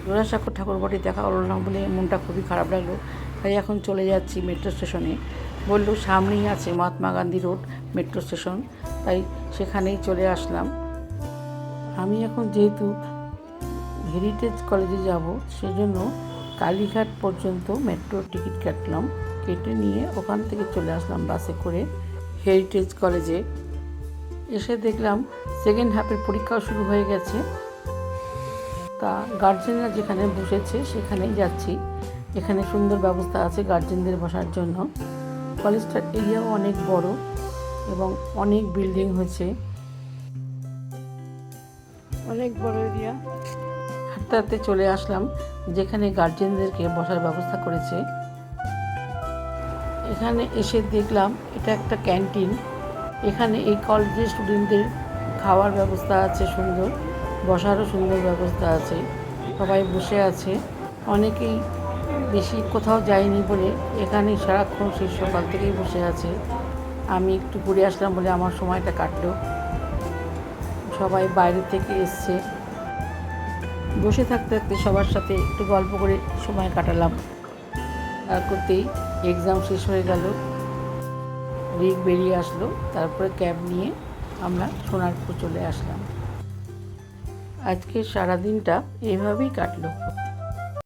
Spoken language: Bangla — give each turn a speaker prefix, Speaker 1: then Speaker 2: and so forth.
Speaker 1: জোড়াসাঁকো ঠাকুরবাড়ি দেখা হলো না বলে মনটা খুবই খারাপ লাগলো। তাই এখন চলে যাচ্ছি মেট্রো স্টেশনে। বললো সামনেই আছে Mahatma Gandhi road metro station, তাই সেখানেই চলে আসলাম। আমি এখন যেহেতু হেরিটেজ কলেজে যাব, সেজন্য কালীঘাট পর্যন্ত মেট্রোর টিকিট কাটলাম। কেটে নিয়ে ওখান থেকে চলে আসলাম বাসে করে হেরিটেজ কলেজে। এসে দেখলাম সেকেন্ড হাফের পরীক্ষাও শুরু হয়ে গেছে। তা গার্জেনরা যেখানে বসেছে সেখানেই যাচ্ছি। এখানে সুন্দর ব্যবস্থা আছে গার্জেনদের বসার জন্য। কলেজটার এরিয়াও অনেক বড় এবং অনেক বিল্ডিং হয়েছে, অনেক বড় এরিয়া। হাঁটতে হাঁটতে চলে আসলাম যেখানে গার্জেনদেরকে বসার ব্যবস্থা করেছে। এখানে এসে দেখলাম এটা একটা ক্যান্টিন। এখানে এই কলেজের স্টুডেন্টদের খাওয়ার ব্যবস্থা আছে, সুন্দর বসারও সুন্দর ব্যবস্থা আছে। সবাই বসে আছে, অনেকেই বেশি কোথাও যায়নি বলে এখানেই সারাক্ষণ সেই সকাল থেকেই বসে আছে। আমি একটু ঘুরে আসলাম বলে আমার সময়টা কাটলো। সবাই বাইরে থেকে এসছে। বসে থাকতে থাকতে সবার সাথে একটু গল্প করে সময় কাটালাম। তার করতেই এক্সাম শেষ হয়ে গেল, রিক বেরিয়ে আসলো। তারপরে ক্যাব নিয়ে আমরা সোনারপুর চলে আসলাম। আজকে সারাদিনটা এভাবেই কাটলো।